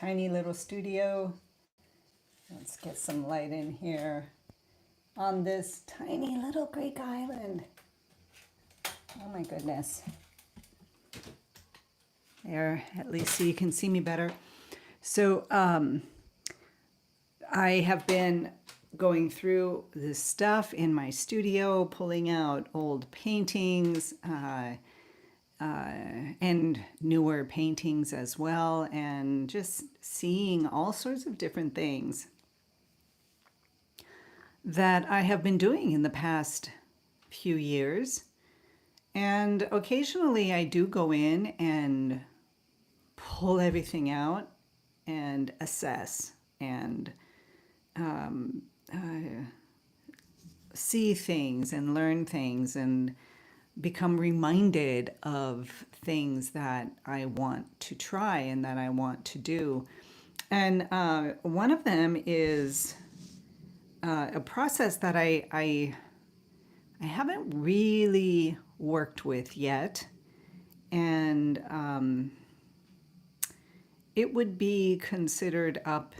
tiny little studio. Let's get some light in here on this tiny little Greek island. Oh my goodness. There, at least so you can see me better. So I have been going through this stuff in my studio, pulling out old paintings and newer paintings as well, and just seeing all sorts of different things that I have been doing in the past few years. And occasionally I do go in and pull everything out and assess and see things and learn things and become reminded of things that I want to try and that I want to do. And one of them is a process that I haven't really worked with yet. And it would be considered up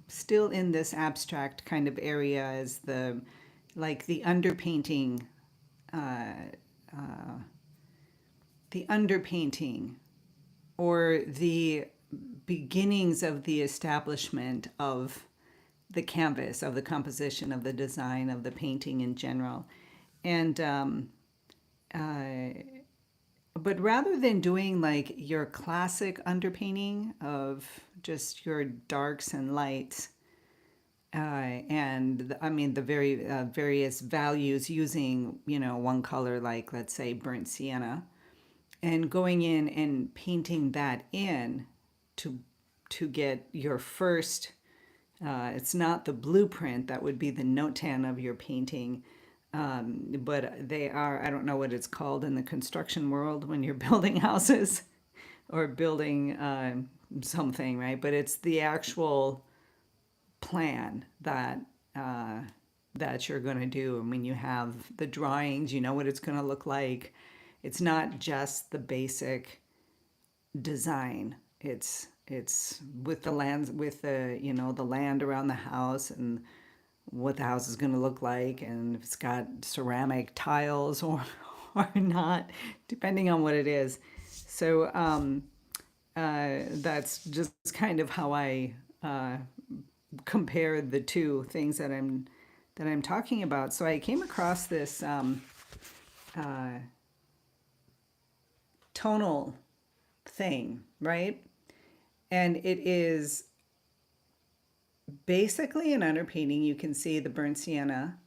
still in this abstract kind of area as the underpainting, or the beginnings of the establishment of the canvas, of the composition, of the design, of the painting in general. And but rather than doing like your classic underpainting of just your darks and lights, I mean the very various values using, you know, one color like let's say burnt sienna, and going in and painting that in to get your first. It's not the blueprint that would be the notan of your painting, but they are, I don't know what it's called in the construction world when you're building houses or building something, right? But it's the actual plan that that you're going to do. And when you have the drawings, you know what it's going to look like. It's not just the basic design. It's with the lands, with the, you know, the land around the house and what the house is going to look like, and if it's got ceramic tiles or not, depending on what it is. So that's just kind of how I compare the two things that I'm talking about. So I came across this tonal thing, right? And it is basically an underpainting. You can see the burnt sienna,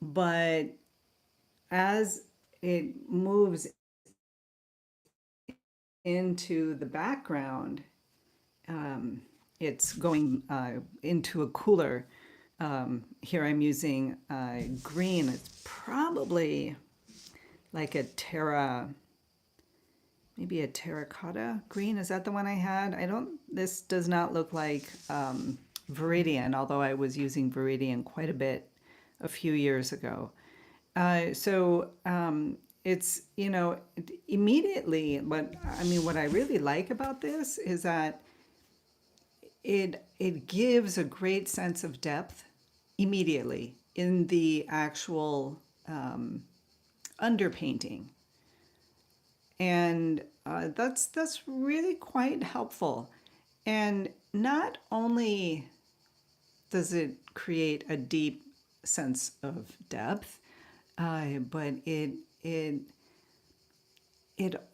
but as it moves into the background, it's going into a cooler. Here I'm using green. It's probably like a maybe a terracotta green. Is that the one I had? This does not look like Viridian, although I was using Viridian quite a bit a few years ago. So it's, you know, immediately, but I mean, what I really like about this is that it gives a great sense of depth immediately in the actual underpainting. And that's really quite helpful. And not only does it create a deep sense of depth, but it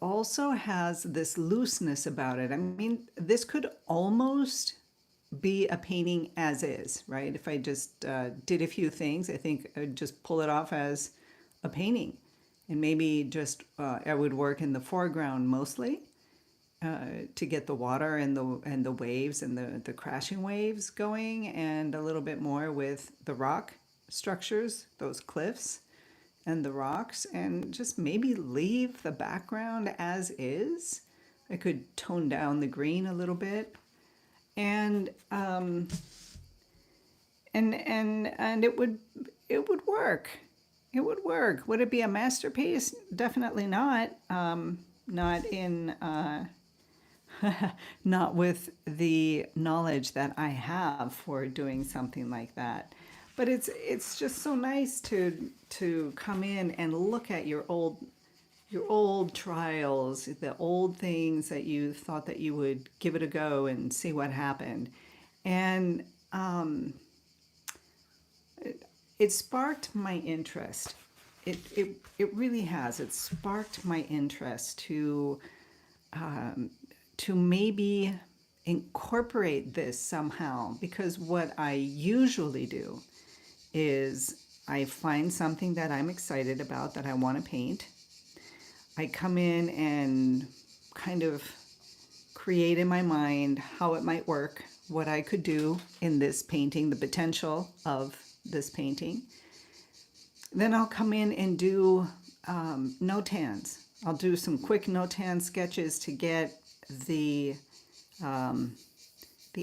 also has this looseness about it. I mean, this could almost be a painting as is, right? If I just did a few things, I think I'd just pull it off as a painting. And maybe just I would work in the foreground mostly to get the water and the waves and the crashing waves going, and a little bit more with the rock structures, those cliffs and the rocks, and just maybe leave the background as is. I could tone down the green a little bit, and it would work. It would work. Would it be a masterpiece? Definitely not. Not in not with the knowledge that I have for doing something like that. But it's just so nice to come in and look at your old trials, the old things that you thought that you would give it a go and see what happened. And it sparked my interest. It really has. It sparked my interest to maybe incorporate this somehow, because what I usually do is I find something that I'm excited about that I want to paint. I come in and kind of create in my mind how it might work, what I could do in this painting, the potential of this painting. Then I'll come in and do no-tans. I'll do some quick no-tan sketches to get the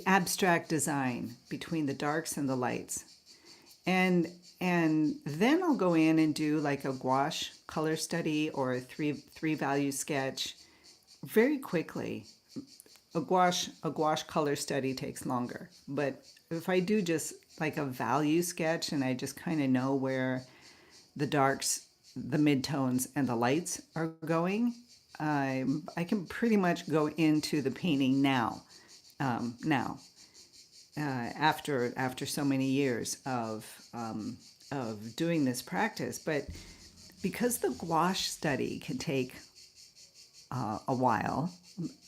abstract design between the darks and the lights. And then I'll go in and do like a gouache color study or a three value sketch very quickly. A gouache color study takes longer, but if I do just like a value sketch and I just kind of know where the darks, the midtones, and the lights are going, I can pretty much go into the painting now. After so many years of doing this practice, but because the gouache study can take a while,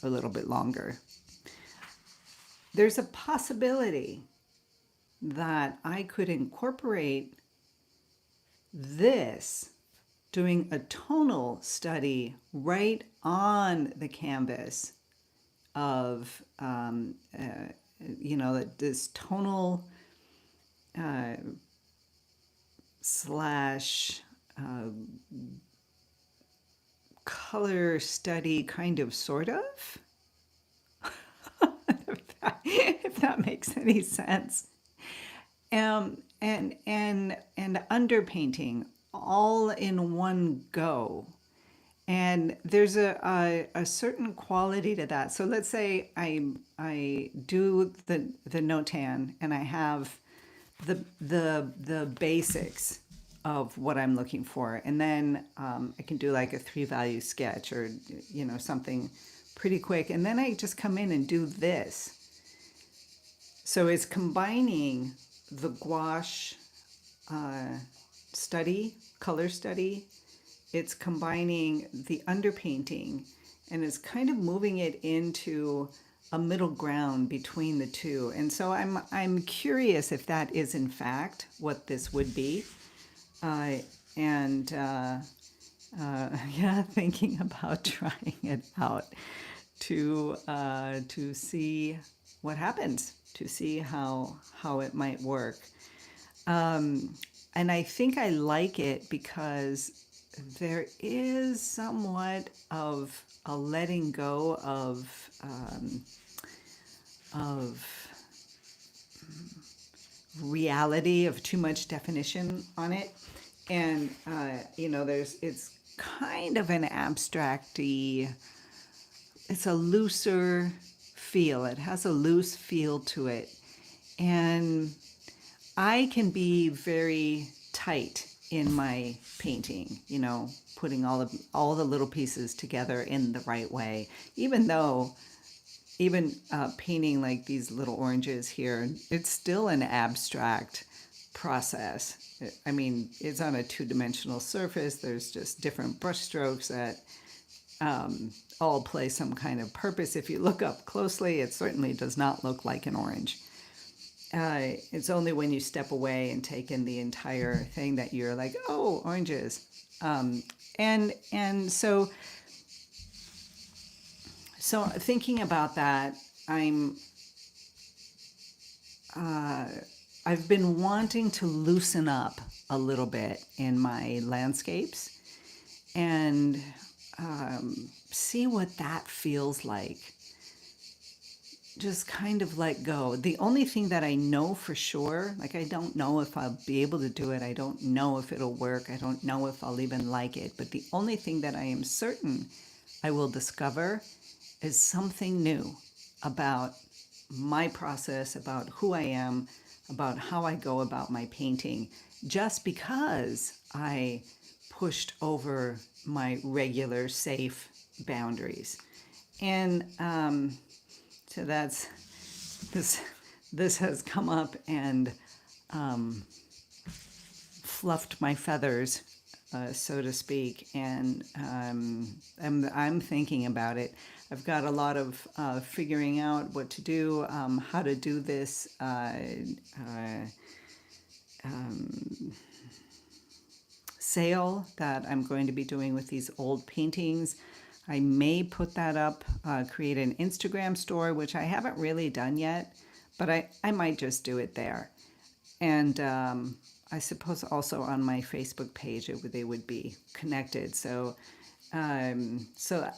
a little bit longer, there's a possibility that I could incorporate this, doing a tonal study right on the canvas of, this tonal slash color study, kind of, sort of, if that makes any sense. And underpainting all in one go. And there's a certain quality to that. So let's say I do the no-tan and I have the basics of what I'm looking for, and then I can do like a three value sketch or something pretty quick, and then I just come in and do this. So it's combining the gouache study, color study. It's combining the underpainting, and it's kind of moving it into a middle ground between the two. And so I'm curious if that is in fact what this would be. Thinking about trying it out to see what happens, to see how it might work. And I think I like it because there is somewhat of a letting go of reality, of too much definition on it. And it's kind of an abstracty, it's a looser feel. It has a loose feel to it. And I can be very tight in my painting, putting all the little pieces together in the right way. Even painting like these little oranges here, it's still an abstract process. I mean, it's on a two-dimensional surface. There's just different brush strokes that all play some kind of purpose. If you look up closely, it certainly does not look like an orange. It's only when you step away and take in the entire thing that you're like, oh, oranges. And so thinking about that, I've been wanting to loosen up a little bit in my landscapes and see what that feels like. Just kind of let go. The only thing that I know for sure, like I don't know if I'll be able to do it. I don't know if it'll work. I don't know if I'll even like it. But the only thing that I am certain I will discover is something new about my process, about who I am, about how I go about my painting, just because I pushed over my regular safe boundaries. And so that's this. This has come up and fluffed my feathers, so to speak, and I'm thinking about it. I've got a lot of figuring out what to do, how to do this sale that I'm going to be doing with these old paintings. I may put that up, create an Instagram store, which I haven't really done yet, but I might just do it there. And I suppose also on my Facebook page, they would be connected. So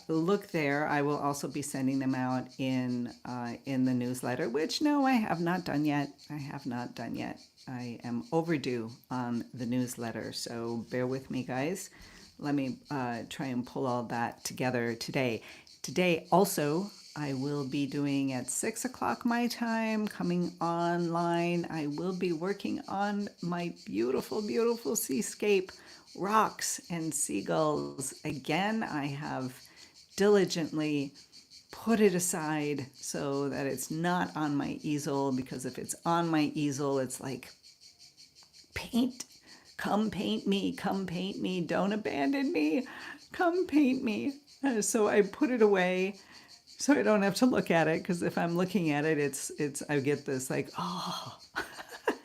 look there. I will also be sending them out in the newsletter, which no, I have not done yet. I have not done yet. I am overdue on the newsletter, so bear with me, guys. Let me try and pull all that together today. Today also, I will be doing at 6 o'clock my time, coming online. I will be working on my beautiful, beautiful seascape, rocks and seagulls. Again, I have diligently put it aside so that it's not on my easel, because if it's on my easel, it's like, paint, come paint me, don't abandon me, come paint me. So I put it away so I don't have to look at it, because if I'm looking at it, it's I get this like, oh,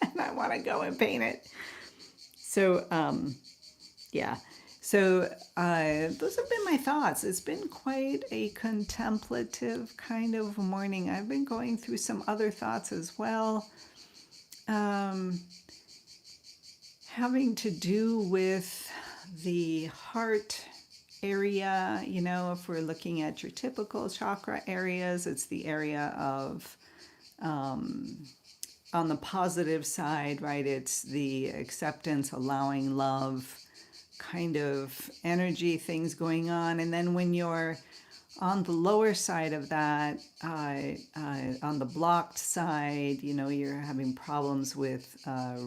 and I want to go and paint it. So yeah. So those have been my thoughts. It's been quite a contemplative kind of morning. I've been going through some other thoughts as well, having to do with the heart area. You know, if we're looking at your typical chakra areas, it's the area of, on the positive side, right? It's the acceptance, allowing, love kind of energy, things going on. And then when you're on the lower side of that, on the blocked side, you know, you're having problems with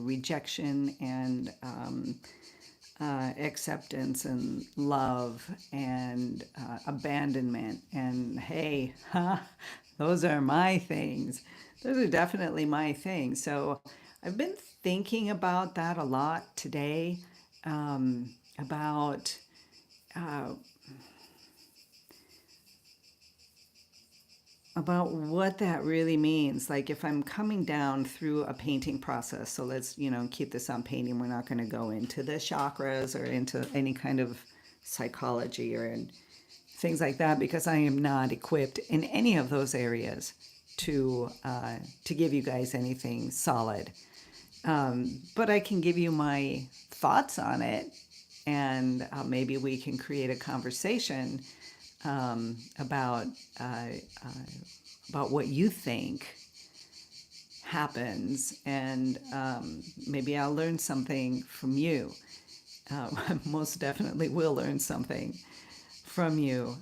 rejection and acceptance and love and abandonment. And hey, those are my things. Those are definitely my things. So I've been thinking about that a lot today, about what that really means. Like if I'm coming down through a painting process, so let's, you know, keep this on painting. We're not going to go into the chakras or into any kind of psychology or things like that, because I am not equipped in any of those areas to give you guys anything solid. But I can give you my thoughts on it, and maybe we can create a conversation about what you think happens, and maybe I'll learn something from you. Most definitely will learn something from you.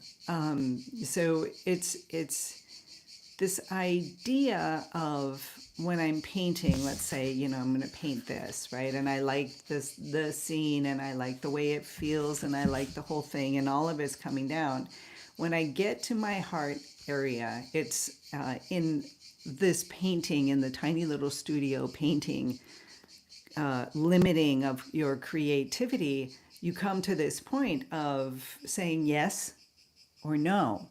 So it's this idea of, when I'm painting, let's say, you know, I'm going to paint this, right? And I like the scene, and I like the way it feels, and I like the whole thing, and all of it's coming down. When I get to my heart area, it's in this painting, in the tiny little studio painting, limiting of your creativity, you come to this point of saying yes or no.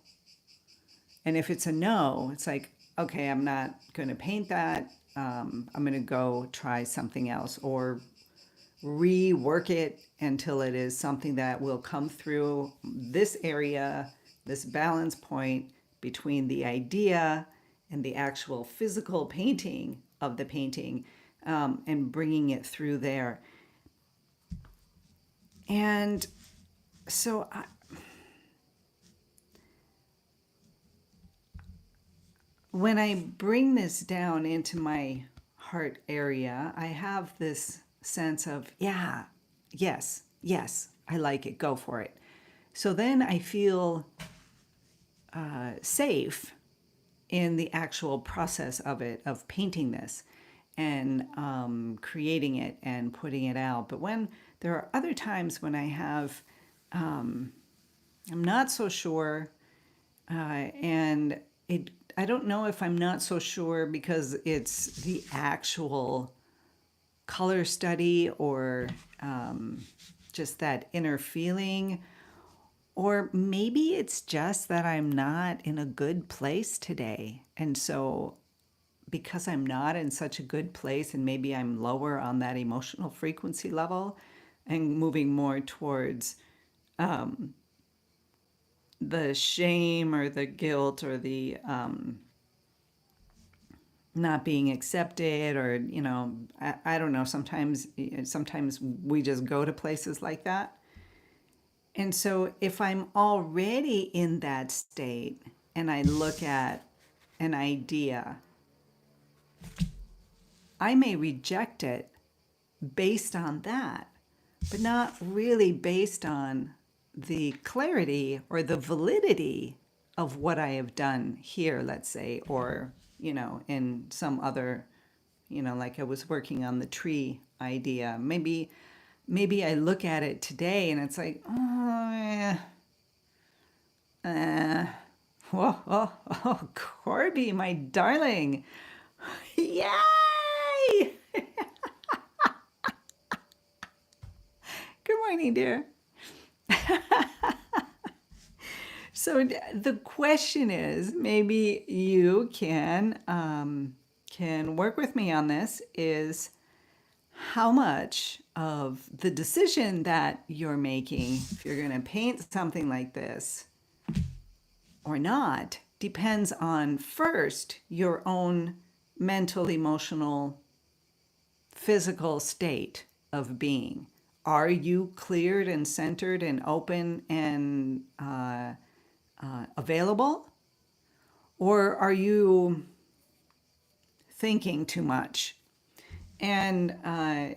And if it's a no, it's like, okay, I'm not going to paint that. I'm going to go try something else, or rework it until it is something that will come through this area, this balance point between the idea and the actual physical painting of the painting, and bringing it through there. And so when I bring this down into my heart area, I have this sense of, yeah, yes, I like it, go for it. So then I feel safe in the actual process of it, of painting this and creating it and putting it out. But when there are other times when I have, I'm not so sure, and I don't know if I'm not so sure because it's the actual color study or just that inner feeling, or maybe it's just that I'm not in a good place today. And so, because I'm not in such a good place, and maybe I'm lower on that emotional frequency level and moving more towards the shame or the guilt or the not being accepted, or I don't know, sometimes we just go to places like that. And so if I'm already in that state and I look at an idea, I may reject it based on that, but not really based on the clarity or the validity of what I have done here, let's say, or, in some other, like I was working on the tree idea. Maybe I look at it today and it's like, oh, whoa, oh, oh, Corby, my darling. Yay! Good morning, dear. So the question is, maybe you can work with me on this, is how much of the decision that you're making, if you're going to paint something like this or not, depends on first your own mental, emotional, physical state of being. Are you cleared and centered and open and available? Or are you thinking too much? And I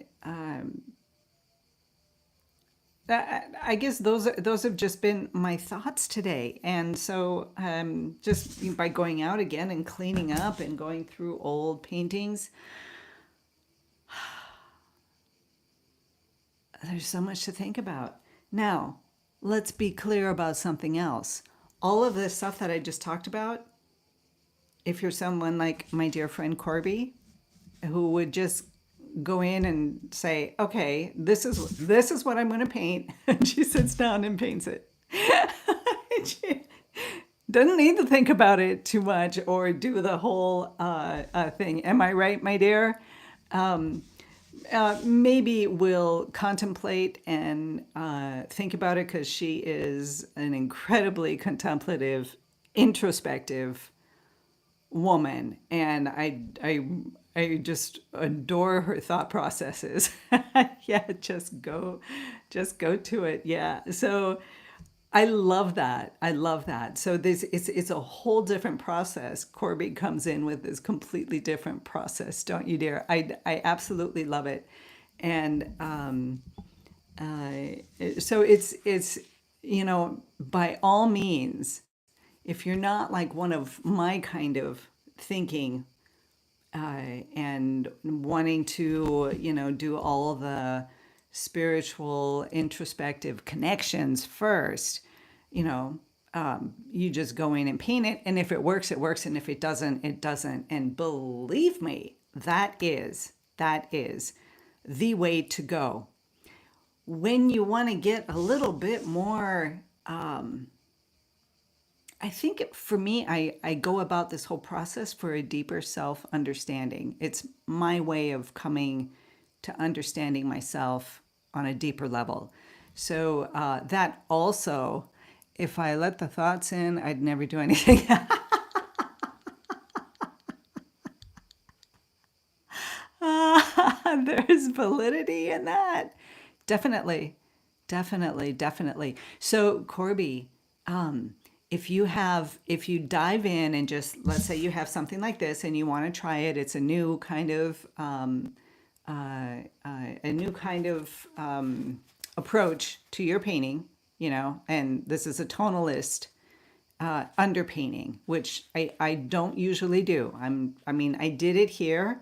guess those have just been my thoughts today. And so just by going out again and cleaning up and going through old paintings, there's so much to think about. Now, let's be clear about something else. All of this stuff that I just talked about, if you're someone like my dear friend Corby, who would just go in and say, okay, this is what I'm going to paint. And she sits down and paints it. She doesn't need to think about it too much or do the whole thing. Am I right, my dear? Maybe we'll contemplate and think about it, because she is an incredibly contemplative, introspective woman, and I just adore her thought processes. Yeah, just go to it. Yeah. So I love that. I love that. So this it's a whole different process. Corby comes in with this completely different process, don't you, dear? I absolutely love it. And so it's by all means, if you're not like one of my kind of thinking and wanting to, do all the spiritual introspective connections first, you just go in and paint it. And if it works, it works. And if it doesn't, it doesn't. And believe me, that is the way to go. When you want to get a little bit more, I think for me, I go about this whole process for a deeper self understanding. It's my way of coming to understanding myself on a deeper level. So that also, if I let the thoughts in, I'd never do anything. There's validity in that. Definitely, definitely, definitely. So, Corby, if you dive in and just, let's say you have something like this and you want to try it, it's a new kind of approach to your painting, and this is a tonalist underpainting, which I don't usually do. I mean, I did it here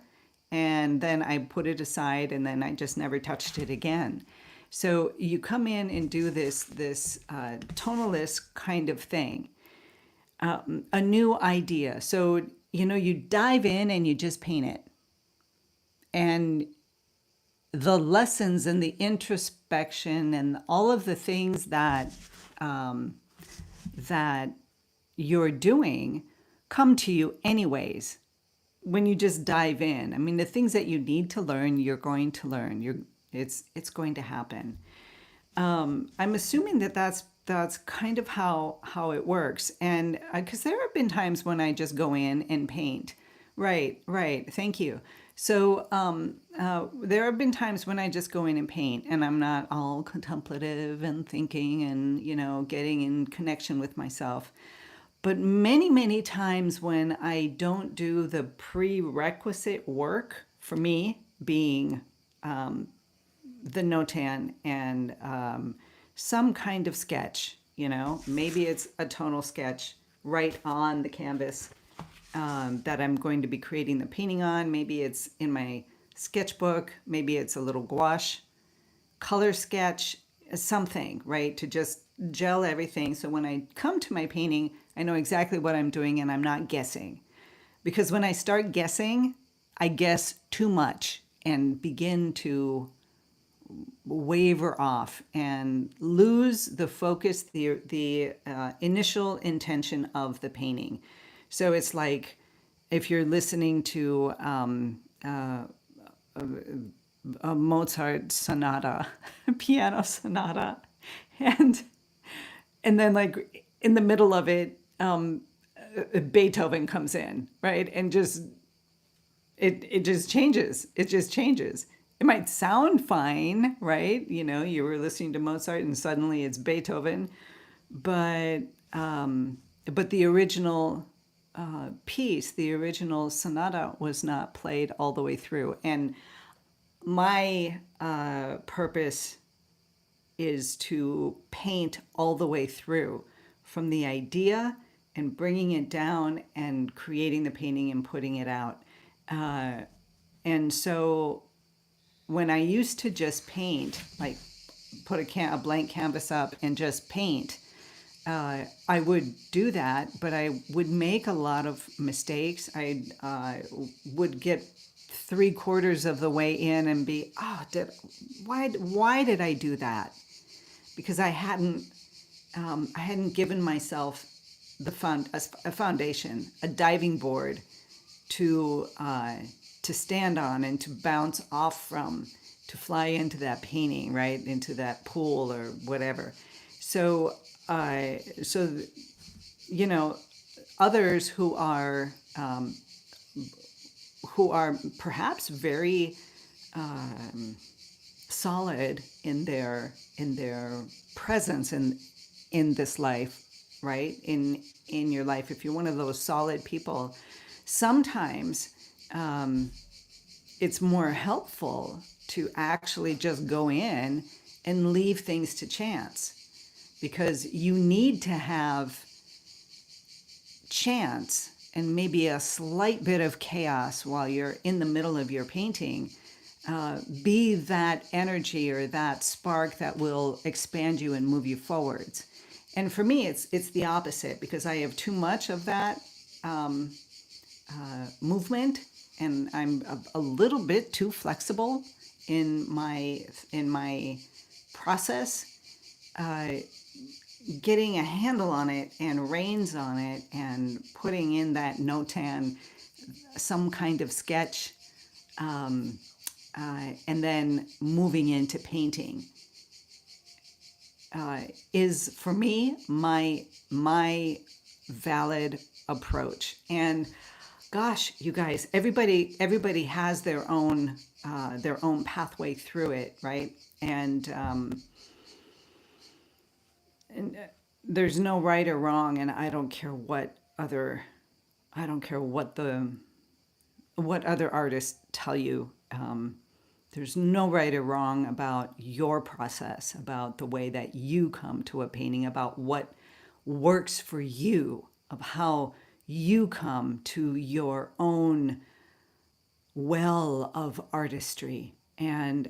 and then I put it aside and then I just never touched it again. So you come in and do this tonalist kind of thing, a new idea. So, you know, you dive in and you just paint it. And the lessons and the introspection and all of the things that you're doing come to you anyways when you just dive in. I mean, the things that you need to learn, you're going to learn. It's going to happen. I'm assuming that that's kind of how it works, and because there have been times when I just go in and paint. Right, right. Thank you. So there have been times when I just go in and paint, and I'm not all contemplative and thinking and getting in connection with myself. But many, many times when I don't do the prerequisite work, for me being the notan and some kind of sketch, maybe it's a tonal sketch right on the canvas that I'm going to be creating the painting on. Maybe it's in my sketchbook, maybe it's a little gouache color sketch, something, right? To just gel everything. So when I come to my painting, I know exactly what I'm doing and I'm not guessing. Because when I start guessing, I guess too much and begin to waver off and lose the focus, the initial intention of the painting. So it's like if you're listening to a Mozart sonata, piano sonata, and then like in the middle of it, Beethoven comes in, right, and just it just changes. It just changes. It might sound fine, right? You were listening to Mozart and suddenly it's Beethoven, but the original piece, the original sonata, was not played all the way through. And my purpose is to paint all the way through, from the idea and bringing it down and creating the painting and putting it out. And so when I used to just paint, like put a blank canvas up and just paint, I would do that, but I would make a lot of mistakes. I would get 3/4 of the way in and be, why did I do that? Because I hadn't given myself a foundation, a diving board to stand on and to bounce off from, to fly into that painting, right, into that pool or whatever. So others who are perhaps very solid in their presence in this life, right, in your life, if you're one of those solid people, sometimes it's more helpful to actually just go in and leave things to chance, because you need to have chance and maybe a slight bit of chaos while you're in the middle of your painting, be that energy or that spark that will expand you and move you forwards. And for me, it's the opposite, because I have too much of that movement, and I'm a little bit too flexible in my process. Getting a handle on it and reins on it and putting in that notan, some kind of sketch, and then moving into painting is, for me, my valid approach. And gosh, you guys, everybody has their own pathway through it, right? And there's no right or wrong, and I don't care what other artists tell you. There's no right or wrong about your process, about the way that you come to a painting, about what works for you, of how you come to your own well of artistry. And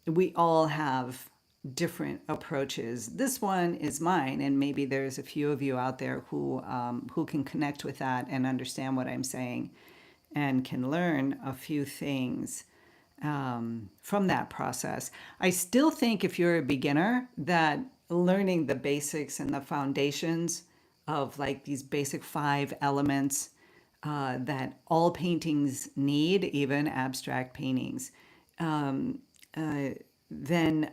we all have different approaches. This one is mine, and maybe there's a few of you out there who can connect with that and understand what I'm saying, and can learn a few things from that process. I still think if you're a beginner, that learning the basics and the foundations of like these basic 5 elements that all paintings need, even abstract paintings, uh, then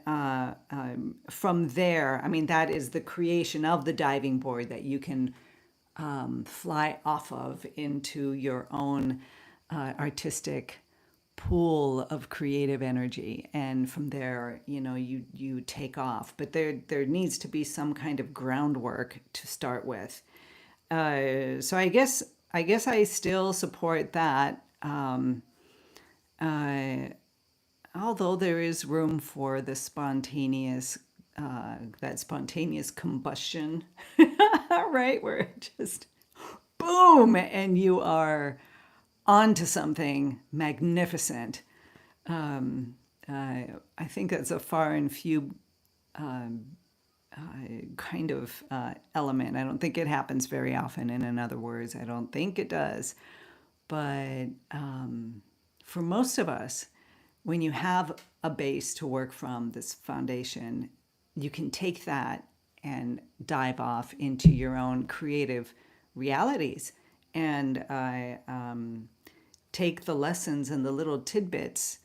from there, I mean, that is the creation of the diving board that you can fly off of into your own artistic pool of creative energy, and from there, you take off. But there needs to be some kind of groundwork to start with. So I guess I still support that. Uh, Although there is room for the spontaneous, that spontaneous combustion, right? Where it just boom, and you are onto something magnificent. I think that's a far and few kind of element. I don't think it happens very often. And in other words, I don't think it does. But for most of us, when you have a base to work from, this foundation, you can take that and dive off into your own creative realities, and take the lessons and the little tidbits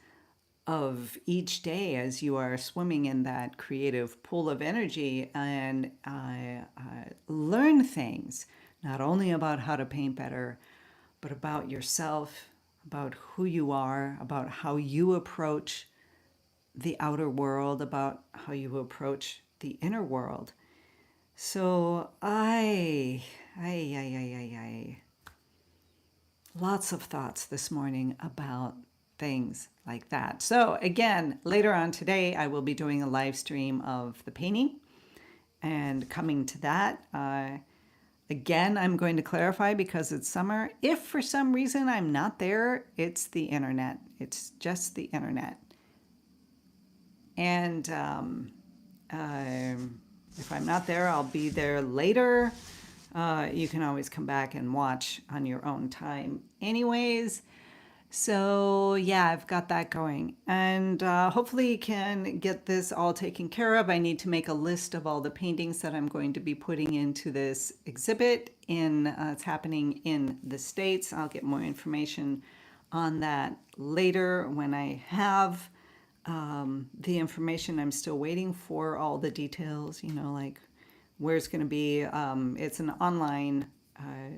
of each day as you are swimming in that creative pool of energy, and learn things not only about how to paint better, but about yourself, about who you are, about how you approach the outer world, about how you approach the inner world. So I lots of thoughts this morning about things like that. So again, later on today, I will be doing a live stream of the painting, and coming to that. Again, I'm going to clarify, because it's summer. If for some reason I'm not there, it's the internet. It's just the internet. And if I'm not there, I'll be there later. You can always come back and watch on your own time anyways. So yeah, I've got that going, and hopefully can get this all taken care of. I need to make a list of all the paintings that I'm going to be putting into this exhibit. It's happening in the States. I'll get more information on that later when I have the information. I'm still waiting for all the details, like where it's going to be. It's an online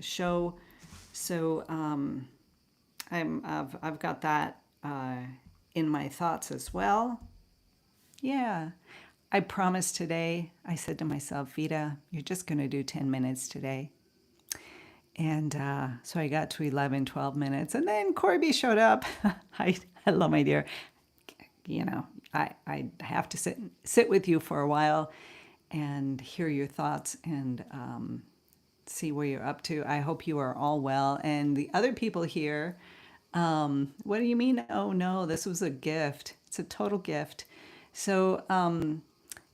show, so I've got that in my thoughts as well. Yeah, I promised today. I said to myself, Vita, you're just going to do 10 minutes today. And so I got to 11, 12 minutes, and then Corby showed up. Hi, hello, my dear. I have to sit with you for a while and hear your thoughts, and see where you're up to. I hope you are all well. And the other people here, what do you mean? Oh no, this was a gift. It's a total gift. So,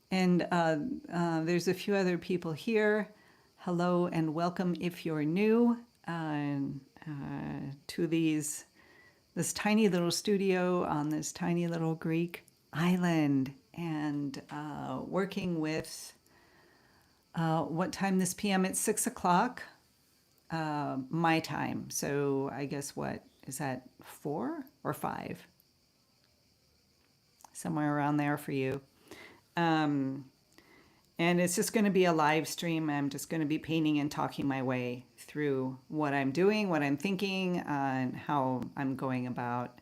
and there's a few other people here. Hello and welcome if you're new to this tiny little studio on this tiny little Greek island, and working with what time this PM? It's 6 o'clock my time. So I guess what is that, 4 or 5? Somewhere around there for you. And it's just going to be a live stream. I'm just going to be painting and talking my way through what I'm doing, what I'm thinking, and how I'm going about.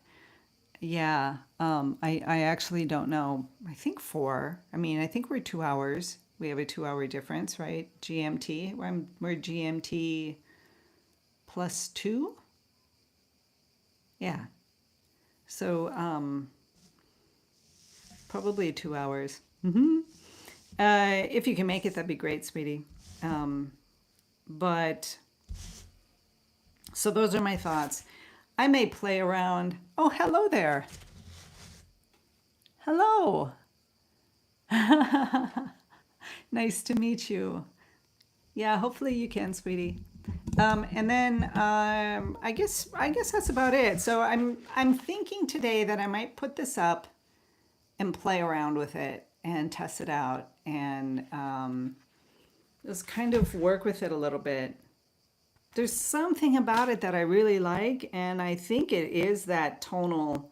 Yeah, I actually don't know. I think 4. I mean, I think we're 2 hours. We have a 2-hour difference, right? GMT. We're GMT +2. Yeah. So probably 2 hours. If you can make it, that'd be great, sweetie. But so those are my thoughts. I may play around. Oh, hello there. Hello. Nice to meet you. Yeah, hopefully you can, sweetie. And then I guess that's about it. So I'm thinking today that I might put this up and play around with it and test it out and just kind of work with it a little bit. There's something about it that I really like, and I think it is that tonal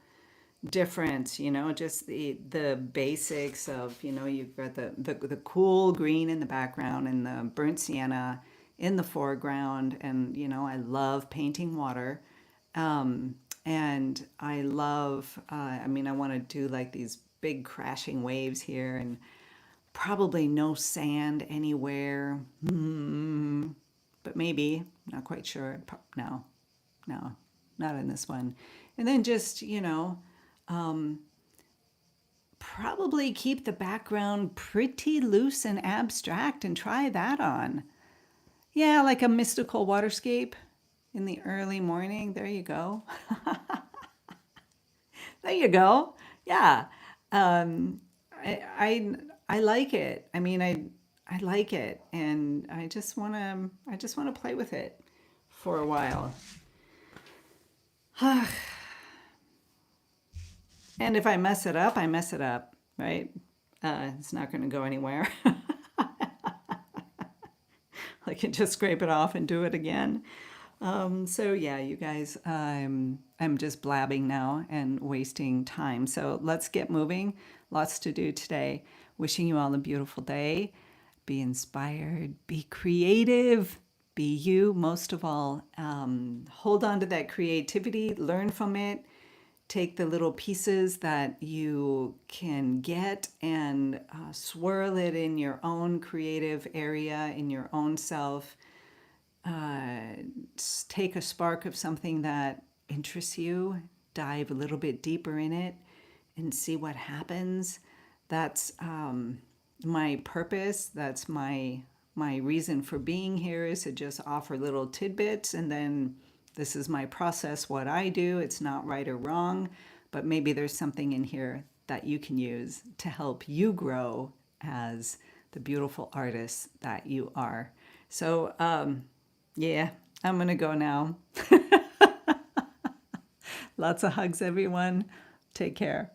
difference, just the basics of, you've got the cool green in the background and the burnt sienna in the foreground, and I love painting water. And I love, I mean, I want to do like these big crashing waves here and probably no sand anywhere. But maybe, not quite sure. No, no, not in this one. And then just, probably keep the background pretty loose and abstract and try that on. Yeah, like a mystical waterscape in the early morning. There you go. There you go. Yeah. I like it. I mean, I like it, and I just wanna play with it for a while. And if I mess it up, I mess it up, right? It's not going to go anywhere. I can just scrape it off and do it again. So yeah, you guys, I'm just blabbing now and wasting time. So let's get moving. Lots to do today. Wishing you all a beautiful day. Be inspired. Be creative. Be you. Most of all, hold on to that creativity. Learn from it. Take the little pieces that you can get and swirl it in your own creative area, in your own self. Take a spark of something that interests you, dive a little bit deeper in it, and see what happens. That's my purpose. That's my reason for being here, is to just offer little tidbits, and then this is my process, what I do. It's not right or wrong, but maybe there's something in here that you can use to help you grow as the beautiful artist that you are. So, yeah, I'm going to go now. Lots of hugs, everyone. Take care.